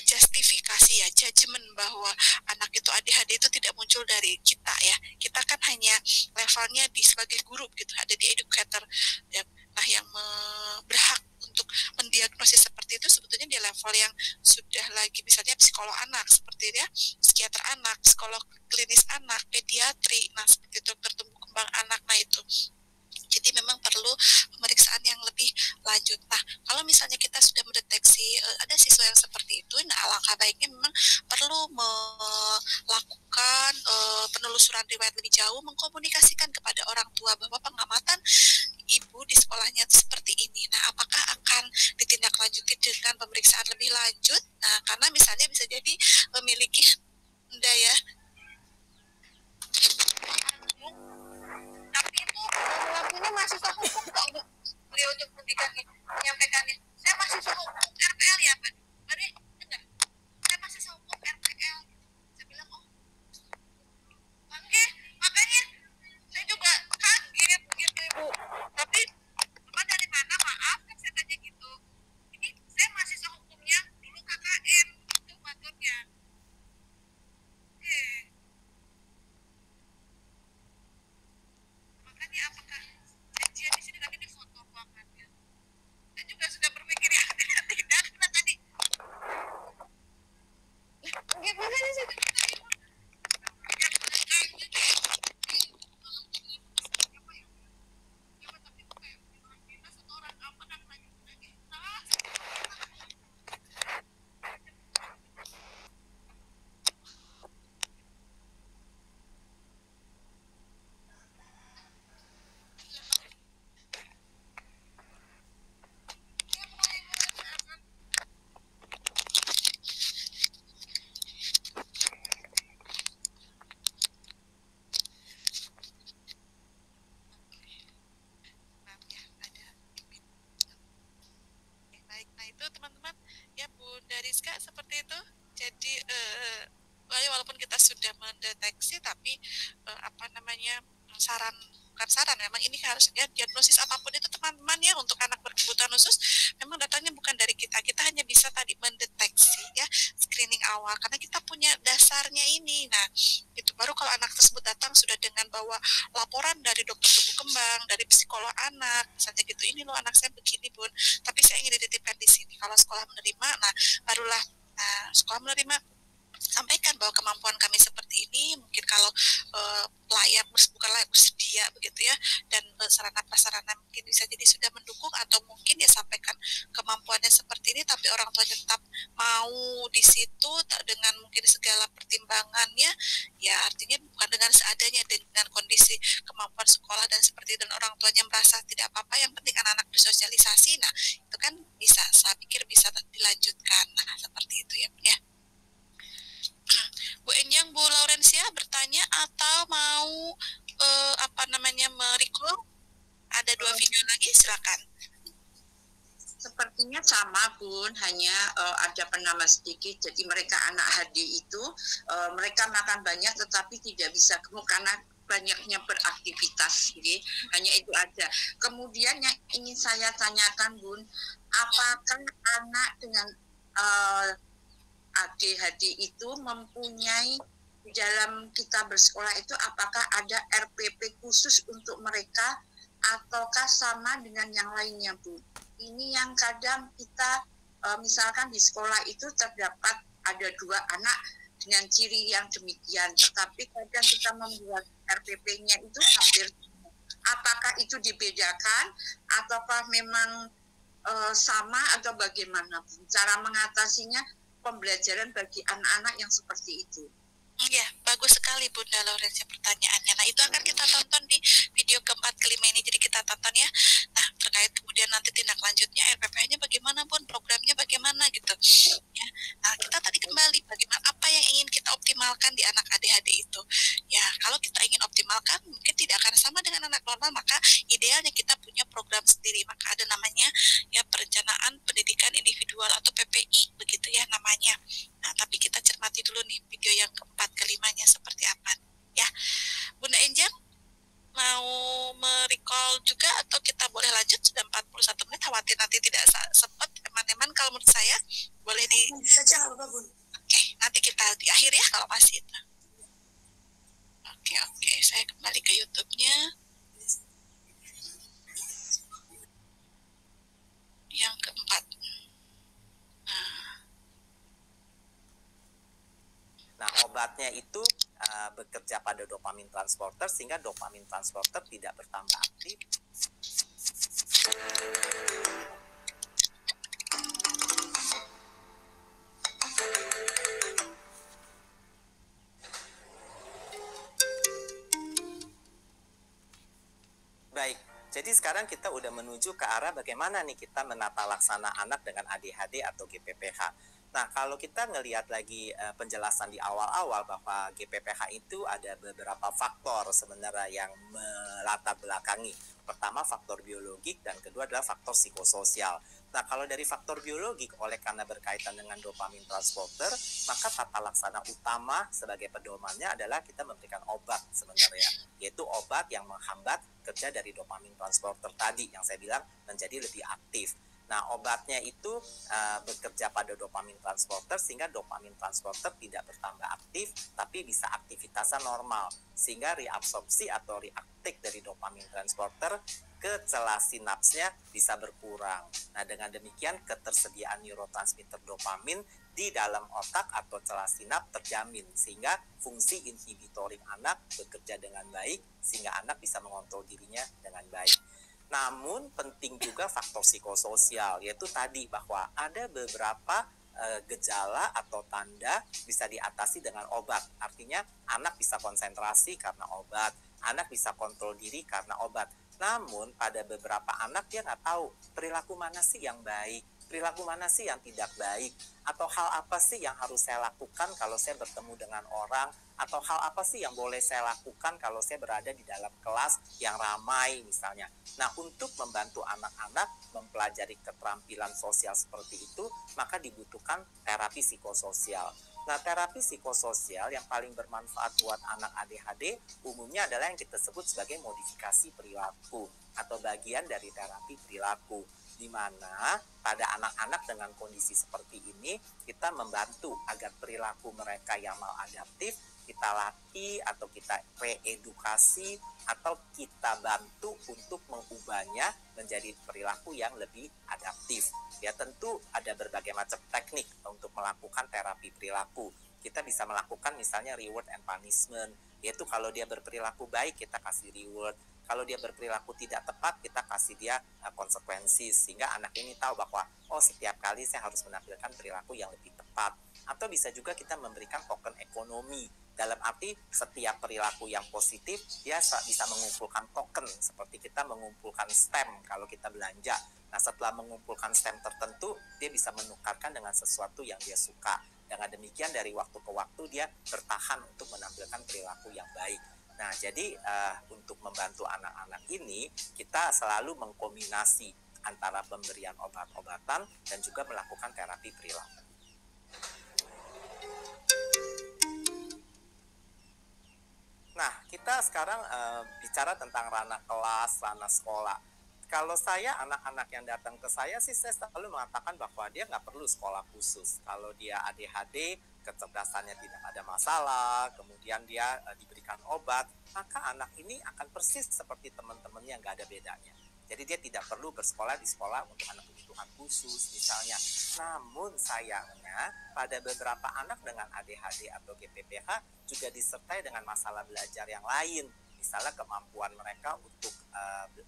justifikasi ya, judgement bahwa anak itu ADHD itu tidak muncul dari kita ya. Kita kan hanya levelnya di sebagai guru gitu, ada di educator ya. Nah, yang berhak untuk mendiagnosis seperti itu sebetulnya di level yang sudah lagi, misalnya psikolog anak seperti ya, psikiater anak, psikolog klinis anak, pediatri, nah seperti dokter tumbuh kembang anak. Nah itu jadi memang perlu pemeriksaan yang lebih lanjut. Nah, kalau misalnya kita sudah mendeteksi ada siswa yang seperti itu, nah alangkah baiknya memang perlu melakukan penelusuran riwayat lebih jauh, mengkomunikasikan kepada orang tua bahwa pengamatan ibu di sekolahnya seperti ini. Nah, apakah akan ditindaklanjuti dengan pemeriksaan lebih lanjut? Nah, karena misalnya bisa jadi memiliki daya tapi itu lakunya mahasiswa hukum kok beliau untuk menyampaikannya. Saya mahasiswa hukum RPL ya Pak. Aduh, enggak. Saya mahasiswa hukum RPL. Saya bilang oke, makanya saya juga kaget begitu Ibu. Tapi Bapak dari mana, maaf kan saya tanya gitu. Ini saya mahasiswa hukumnya dulu KKN itu maturnya. Oke. Makanya apakah janjian di sini tadi di foto ruangannya? Saya juga sudah berpikir ya tidak karena tadi. Gitu makanya saya juga tadi. Nah itu teman-teman ya Bunda Rizka seperti itu. Jadi walaupun kita sudah mendeteksi tapi apa namanya saran bukan saran, memang ini harusnya diagnosis apapun itu teman-teman ya untuk anak berkebutuhan khusus memang datanya bukan dari kita hanya bisa tadi mendeteksi ya, screening awal karena kita punya dasarnya ini. Nah itu baru kalau anak tersebut datang sudah dengan bawa laporan dari dokter tumbuh kembang, dari psikolog anak misalnya gitu, ini loh anak saya begini Bun, tapi saya ingin dititipkan di sini. Kalau sekolah menerima, nah barulah sekolah menerima, sampaikan bahwa kemampuan kami seperti ini, mungkin kalau layak, bukan layak, bersedia begitu ya, dan sarana prasarana mungkin bisa jadi sudah mendukung, atau mungkin dia sampaikan kemampuannya seperti ini tapi orang tuanya tetap mau di situ dengan mungkin segala pertimbangannya ya, artinya bukan dengan seadanya, dengan kondisi kemampuan sekolah dan seperti, dan orang tuanya merasa tidak apa-apa, yang penting anak-anak bersosialisasi. Nah itu kan bisa, saya pikir bisa dilanjutkan. Nah seperti itu ya. Bu Enjang, Bu Laurencia bertanya atau mau merecall? Ada 2 video lagi, silakan. Sepertinya sama Bun, hanya ada penambah sedikit. Jadi mereka anak HD itu mereka makan banyak tetapi tidak bisa gemuk karena banyaknya beraktivitas. Jadi hanya itu aja. Kemudian yang ingin saya tanyakan Bun, apakah anak dengan ADHD itu mempunyai di dalam kita bersekolah itu apakah ada RPP khusus untuk mereka ataukah sama dengan yang lainnya Bu? Ini yang kadang kita misalkan di sekolah itu terdapat ada 2 anak dengan ciri yang demikian, tetapi kadang kita membuat RPP-nya itu hampir, apakah itu dibedakan ataukah memang sama atau bagaimana cara mengatasinya pembelajaran bagi anak-anak yang seperti itu? Ya, bagus sekali Bunda Laurencia pertanyaannya. Nah, itu akan kita tonton di video keempat kelima ini. Jadi kita tonton ya. Nah, terkait kemudian nanti tindak lanjutnya RPP-nya bagaimana Bun, programnya bagaimana gitu. Ya. Nah, kita tadi kembali bagaimana apa yang ingin kita optimalkan di anak ADHD itu. Ya, kalau kita ingin optimalkan mungkin tidak akan sama dengan anak normal, maka idealnya kita punya program sendiri. Maka ada namanya ya perencanaan pendidikan individual atau PPI begitu ya namanya. Nah, tapi kita cermati dulu nih video yang keempat kelimanya seperti apa ya. Bunda Enjang mau merecall juga atau kita boleh lanjut, sudah 41 menit, khawatir nanti tidak sempat teman-teman. Kalau menurut saya boleh di saja apa Bun. Oke, nanti kita di akhir ya kalau masih itu. Oke. Oke, saya kembali ke YouTube-nya. Yang keempat. Nah, obatnya itu bekerja pada dopamin transporter sehingga dopamin transporter tidak bertambah aktif. Baik, jadi sekarang kita udah menuju ke arah bagaimana nih kita menata laksana anak dengan ADHD atau GPPH. Nah, kalau kita ngelihat lagi penjelasan di awal-awal bahwa GPPH itu ada beberapa faktor sebenarnya yang melatar belakangi. Pertama faktor biologik dan kedua adalah faktor psikososial. Nah, kalau dari faktor biologik oleh karena berkaitan dengan dopamin transporter, maka tata laksana utama sebagai pedomannya adalah kita memberikan obat sebenarnya, yaitu obat yang menghambat kerja dari dopamin transporter tadi yang saya bilang menjadi lebih aktif. Nah, obatnya itu bekerja pada dopamin transporter sehingga dopamin transporter tidak bertambah aktif tapi bisa aktivitasnya normal sehingga reabsorpsi atau reuptake dari dopamin transporter ke celah sinapsnya bisa berkurang. Nah, dengan demikian ketersediaan neurotransmitter dopamin di dalam otak atau celah sinap terjamin sehingga fungsi inhibitorik anak bekerja dengan baik sehingga anak bisa mengontrol dirinya dengan baik. Namun penting juga faktor psikososial, yaitu tadi bahwa ada beberapa gejala atau tanda bisa diatasi dengan obat. Artinya anak bisa konsentrasi karena obat, anak bisa kontrol diri karena obat. Namun pada beberapa anak dia nggak tahu perilaku mana sih yang baik, perilaku mana sih yang tidak baik, atau hal apa sih yang harus saya lakukan kalau saya bertemu dengan orang, atau hal apa sih yang boleh saya lakukan kalau saya berada di dalam kelas yang ramai misalnya. Nah, untuk membantu anak-anak mempelajari keterampilan sosial seperti itu, maka dibutuhkan terapi psikososial. Nah, terapi psikososial yang paling bermanfaat buat anak ADHD umumnya adalah yang kita sebut sebagai modifikasi perilaku atau bagian dari terapi perilaku, di mana pada anak-anak dengan kondisi seperti ini kita membantu agar perilaku mereka yang maladaptif kita latih atau kita reedukasi atau kita bantu untuk mengubahnya menjadi perilaku yang lebih adaptif. Ya, tentu ada berbagai macam teknik untuk melakukan terapi perilaku. Kita bisa melakukan misalnya reward and punishment, yaitu kalau dia berperilaku baik kita kasih reward, kalau dia berperilaku tidak tepat kita kasih dia konsekuensi sehingga anak ini tahu bahwa setiap kali saya harus menampilkan perilaku yang lebih tepat. Atau bisa juga kita memberikan token ekonomi, dalam arti setiap perilaku yang positif dia bisa mengumpulkan token seperti kita mengumpulkan stem kalau kita belanja. Nah, setelah mengumpulkan stem tertentu dia bisa menukarkan dengan sesuatu yang dia suka. Dengan demikian dari waktu ke waktu dia bertahan untuk menampilkan perilaku yang baik. Nah, jadi untuk membantu anak-anak ini kita selalu mengkombinasi antara pemberian obat-obatan dan juga melakukan terapi perilaku. Nah, kita sekarang bicara tentang ranah kelas, ranah sekolah. Kalau saya, anak-anak yang datang ke saya sih saya selalu mengatakan bahwa dia nggak perlu sekolah khusus. Kalau dia ADHD, kecerdasannya tidak ada masalah, kemudian dia diberikan obat, maka anak ini akan persis seperti teman-temannya, nggak ada bedanya. Jadi dia tidak perlu bersekolah di sekolah untuk anak kebutuhan khusus misalnya. Namun sayangnya pada beberapa anak dengan ADHD atau GPPH juga disertai dengan masalah belajar yang lain. Misalnya kemampuan mereka untuk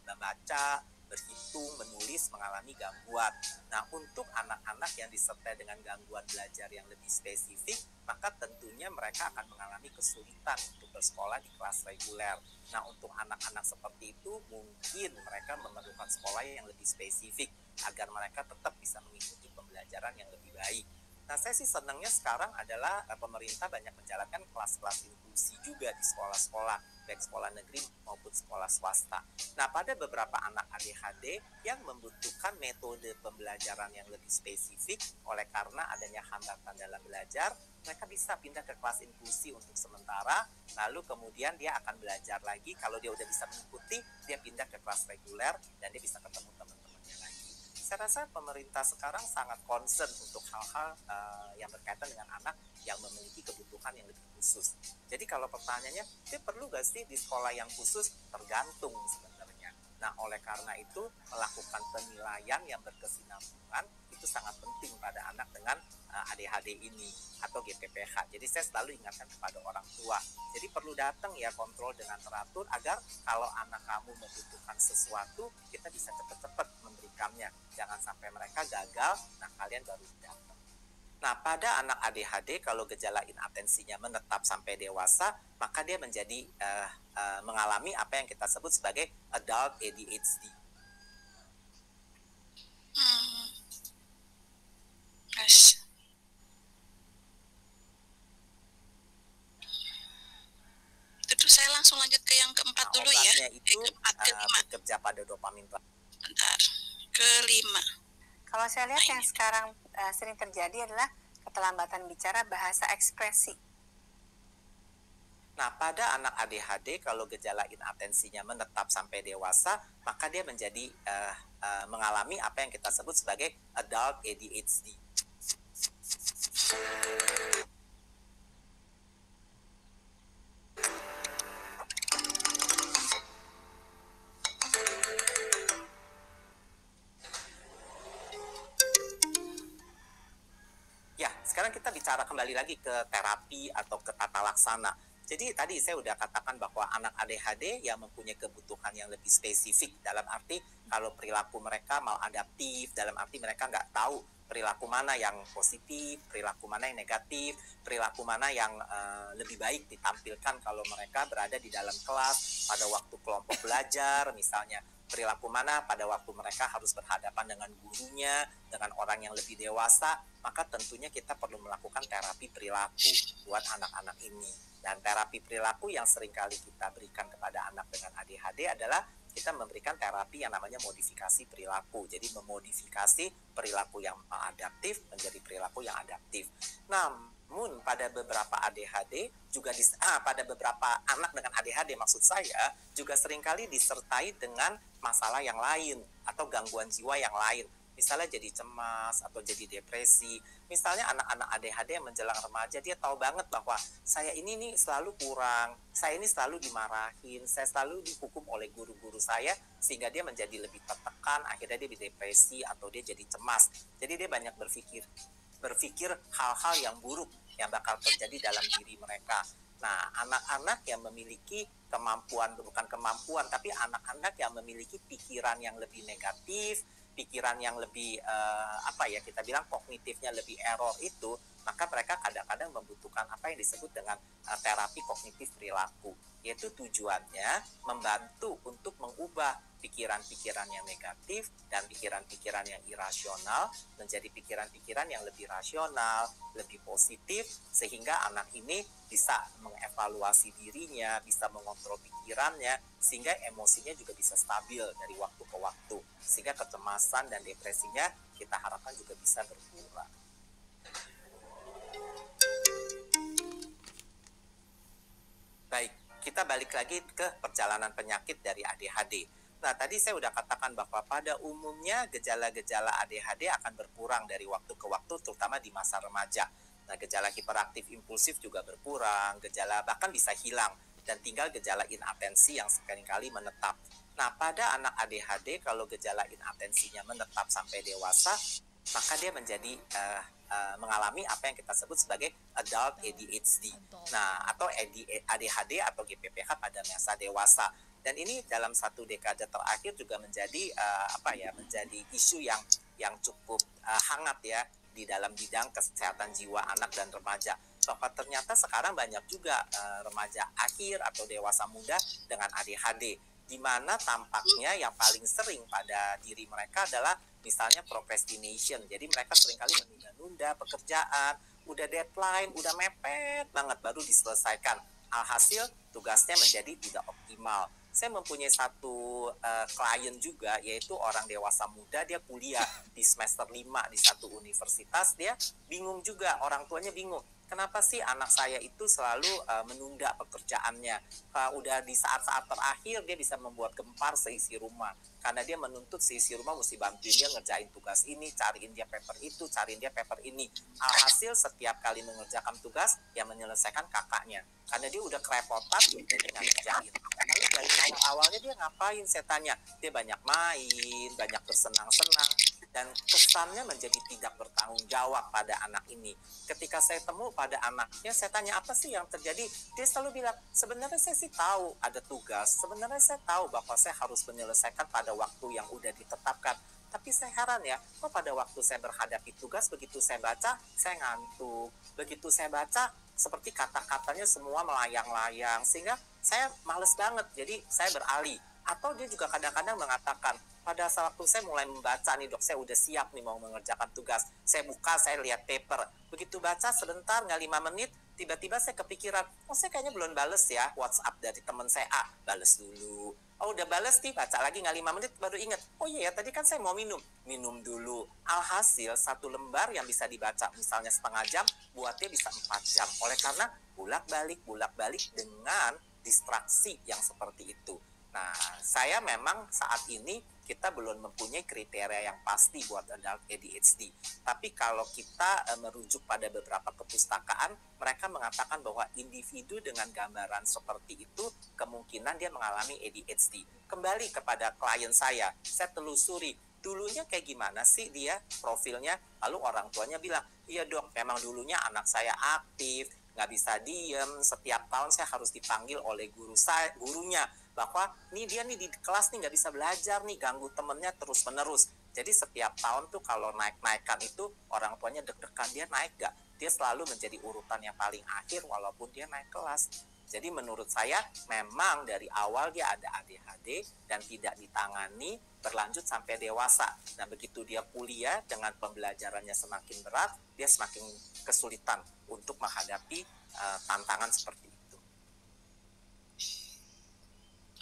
membaca, berhitung, menulis mengalami gangguan. Nah, untuk anak-anak yang disertai dengan gangguan belajar yang lebih spesifik, maka tentunya mereka akan mengalami kesulitan untuk bersekolah di kelas reguler. Nah, untuk anak-anak seperti itu mungkin mereka memerlukan sekolah yang lebih spesifik agar mereka tetap bisa mengikuti pembelajaran yang lebih baik. Nah, saya sih senangnya sekarang adalah pemerintah banyak menjalankan kelas-kelas inklusi juga di sekolah-sekolah, baik sekolah negeri maupun sekolah swasta. Nah, pada beberapa anak ADHD yang membutuhkan metode pembelajaran yang lebih spesifik oleh karena adanya hambatan dalam belajar, mereka bisa pindah ke kelas inklusi untuk sementara, lalu kemudian dia akan belajar lagi. Kalau dia udah bisa mengikuti, dia pindah ke kelas reguler dan dia bisa ketemu teman-temannya lagi. Saya rasa pemerintah sekarang sangat concern untuk hal-hal yang berkaitan dengan anak yang memiliki kebutuhan yang lebih khusus. Jadi kalau pertanyaannya, dia perlu nggak sih di sekolah yang khusus? Tergantung sebenarnya. Nah, oleh karena itu melakukan penilaian yang berkesinambungan itu sangat penting pada anak dengan ADHD ini atau GPPH. Jadi saya selalu ingatkan kepada orang tua. Jadi perlu datang ya kontrol dengan teratur agar kalau anak kamu membutuhkan sesuatu, kita bisa cepat-cepat memberikannya. Jangan sampai mereka gagal, nah kalian baru datang. Nah, pada anak ADHD kalau gejala inatensinya menetap sampai dewasa, maka dia menjadi mengalami apa yang kita sebut sebagai adult ADHD. Yes. Itu saya langsung lanjut ke yang keempat dulu ya. Obatnya itu kelima. bekerja pada dopamin. Bentar. Kelima. Kalau saya lihat yang sekarang sering terjadi adalah keterlambatan bicara, bahasa ekspresi. Nah, pada anak ADHD kalau gejala inatensinya menetap sampai dewasa, maka dia menjadi mengalami apa yang kita sebut sebagai adult ADHD. Ya, sekarang kita bicara kembali lagi ke terapi atau ke tata laksana. Jadi tadi saya udah katakan bahwa anak ADHD yang mempunyai kebutuhan yang lebih spesifik, dalam arti kalau perilaku mereka maladaptif, dalam arti mereka nggak tahu perilaku mana yang positif, perilaku mana yang negatif, perilaku mana yang lebih baik ditampilkan kalau mereka berada di dalam kelas pada waktu kelompok belajar misalnya. Perilaku mana pada waktu mereka harus berhadapan dengan gurunya, dengan orang yang lebih dewasa, maka tentunya kita perlu melakukan terapi perilaku buat anak-anak ini. Dan terapi perilaku yang seringkali kita berikan kepada anak dengan ADHD adalah kita memberikan terapi yang namanya modifikasi perilaku. Jadi memodifikasi perilaku yang adaptif menjadi perilaku yang adaptif. Namun pada beberapa ADHD juga pada beberapa anak dengan ADHD maksud saya juga seringkali disertai dengan masalah yang lain atau gangguan jiwa yang lain. Misalnya jadi cemas atau jadi depresi. Misalnya anak-anak ADHD yang menjelang remaja, dia tahu banget bahwa saya ini nih selalu kurang, saya ini selalu dimarahin, saya selalu dihukum oleh guru-guru saya, sehingga dia menjadi lebih tertekan, akhirnya dia depresi atau dia jadi cemas. Jadi dia banyak berpikir hal-hal yang buruk yang bakal terjadi dalam diri mereka. Nah, anak-anak yang memiliki bukan kemampuan, tapi anak-anak yang memiliki pikiran yang lebih negatif, pikiran yang lebih kita bilang kognitifnya lebih error itu, maka mereka kadang-kadang membutuhkan apa yang disebut dengan terapi kognitif perilaku, yaitu tujuannya membantu untuk mengubah pikiran-pikiran yang negatif dan pikiran-pikiran yang irasional menjadi pikiran-pikiran yang lebih rasional, lebih positif, sehingga anak ini bisa mengevaluasi dirinya, bisa mengontrol pikirannya, sehingga emosinya juga bisa stabil dari waktu ke waktu, sehingga kecemasan dan depresinya kita harapkan juga bisa berkurang. Baik, kita balik lagi ke perjalanan penyakit dari ADHD. Nah, tadi saya udah katakan bahwa pada umumnya gejala-gejala ADHD akan berkurang dari waktu ke waktu, terutama di masa remaja. Nah, gejala hiperaktif impulsif juga berkurang, gejala bahkan bisa hilang, dan tinggal gejala inatensi yang seringkali menetap. Nah, pada anak ADHD, kalau gejala inatensinya menetap sampai dewasa, maka dia menjadi mengalami apa yang kita sebut sebagai adult ADHD. Nah, atau ADHD atau GPPH pada masa dewasa. Dan ini dalam satu dekade terakhir juga menjadi menjadi isu yang cukup hangat ya di dalam bidang kesehatan jiwa anak dan remaja. Bahwa ternyata sekarang banyak juga remaja akhir atau dewasa muda dengan ADHD, di mana tampaknya yang paling sering pada diri mereka adalah misalnya procrastination. Jadi mereka seringkali menunda-nunda pekerjaan, udah deadline, udah mepet banget baru diselesaikan. Alhasil tugasnya menjadi tidak optimal. Saya mempunyai satu klien juga, yaitu orang dewasa muda, dia kuliah di semester 5 di satu universitas, dia bingung juga, orang tuanya bingung. kenapa sih anak saya itu selalu menunda pekerjaannya, udah di saat-saat terakhir dia bisa membuat gempar seisi rumah, karena dia menuntut seisi rumah mesti bantuin dia ngerjain tugas ini, cariin dia paper itu, cariin dia paper ini. Alhasil setiap kali mengerjakan tugas yang menyelesaikan kakaknya, karena dia udah kerepotan jadi nggak ngerjain. Lalu dari awalnya dia ngapain, saya tanya, dia banyak main, banyak bersenang-senang, dan kesannya menjadi tidak bertanggung jawab pada anak ini. Ketika saya temu pada anaknya, saya tanya apa sih yang terjadi, dia selalu bilang, sebenarnya saya sih tahu ada tugas, sebenarnya saya tahu bahwa saya harus menyelesaikan pada waktu yang udah ditetapkan, tapi saya heran ya, kok pada waktu saya berhadapi tugas, begitu saya baca, saya ngantuk, begitu saya baca, seperti kata-katanya semua melayang-layang, sehingga saya males banget, jadi saya beralih. Atau dia juga kadang-kadang mengatakan, pada saat waktu saya mulai membaca nih dok, saya udah siap nih mau mengerjakan tugas, saya buka, saya lihat paper, begitu baca sebentar, nggak 5 menit, tiba-tiba saya kepikiran, oh saya kayaknya belum bales ya WhatsApp dari teman saya A, bales dulu. Oh udah bales nih, baca lagi nggak 5 menit, baru ingat, oh iya tadi kan saya mau minum dulu. Alhasil 1 lembar yang bisa dibaca misalnya setengah jam, buatnya bisa 4 jam, oleh karena bolak-balik dengan distraksi yang seperti itu. Nah, saya memang saat ini kita belum mempunyai kriteria yang pasti buat adult ADHD. Tapi kalau kita merujuk pada beberapa kepustakaan, mereka mengatakan bahwa individu dengan gambaran seperti itu kemungkinan dia mengalami ADHD. Kembali kepada klien saya telusuri dulunya kayak gimana sih dia profilnya, lalu orang tuanya bilang, iya dok, memang dulunya anak saya aktif, nggak bisa diem, setiap tahun saya harus dipanggil oleh gurunya, bahwa nih dia nih di kelas nih nggak bisa belajar nih, ganggu temennya terus menerus. Jadi setiap tahun tuh kalau naik-naikan itu orang tuanya deg-degan, dia naik gak? Dia selalu menjadi urutan yang paling akhir walaupun dia naik kelas. Jadi menurut saya memang dari awal dia ada ADHD dan tidak ditangani, berlanjut sampai dewasa. Nah begitu dia kuliah dengan pembelajarannya semakin berat, dia semakin kesulitan untuk menghadapi tantangan seperti itu.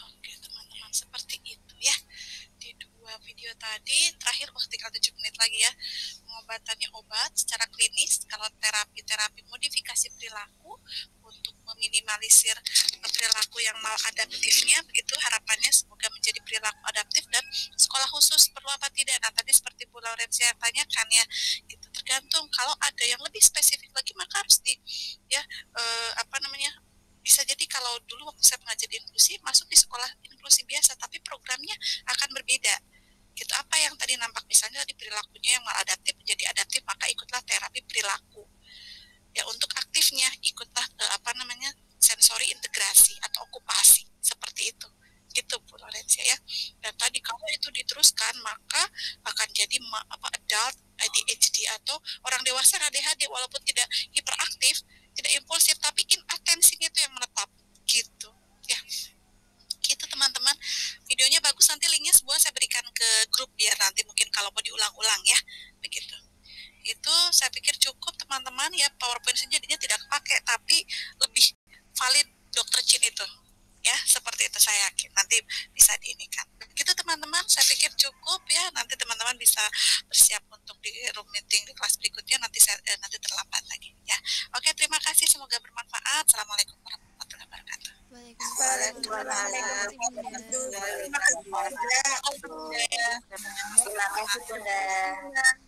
Oke teman-teman, seperti itu ya. Di 2 video tadi, terakhir tinggal 7 menit lagi ya. Pengobatannya obat secara klinis, kalau terapi modifikasi perilaku untuk meminimalisir perilaku yang maladaptifnya, begitu harapannya semoga menjadi perilaku adaptif. Dan sekolah khusus perlu apa tidak? Nah tadi seperti Bu Laurencia tanyakan ya, itu tergantung. Kalau ada yang lebih spesifik lagi maka harus bisa jadi kalau dulu waktu saya mengajar di inklusi, masuk di sekolah inklusi biasa, tapi programnya akan berbeda. Gitu, apa yang tadi nampak misalnya di perilakunya yang maladaptif menjadi adaptif, maka ikutlah terapi perilaku. Ya untuk aktifnya ikutlah sensori integrasi atau okupasi seperti itu. Gitu Bu Laurencia ya. Dan tadi kalau itu diteruskan maka akan jadi adult ADHD atau orang dewasa ADHD, walaupun tidak hiperaktif, tidak impulsif, tapi inatensinya itu yang menetap gitu ya. Gitu teman-teman, videonya bagus, nanti linknya sebuah saya berikan ke grup biar nanti mungkin kalau mau diulang-ulang ya, begitu. Itu saya pikir cukup teman-teman ya, PowerPoint saja jadinya tidak kepake, tapi lebih valid Dr. Chin itu ya, seperti itu saya yakin nanti bisa diinikan. Gitu teman-teman, saya pikir cukup ya, nanti teman-teman bisa bersiap untuk di room meeting di kelas berikutnya, nanti terlambat lagi ya. Oke, terima kasih, semoga bermanfaat. Assalamualaikum warahmatullahi wabarakatuh. Terima kasih Bunda.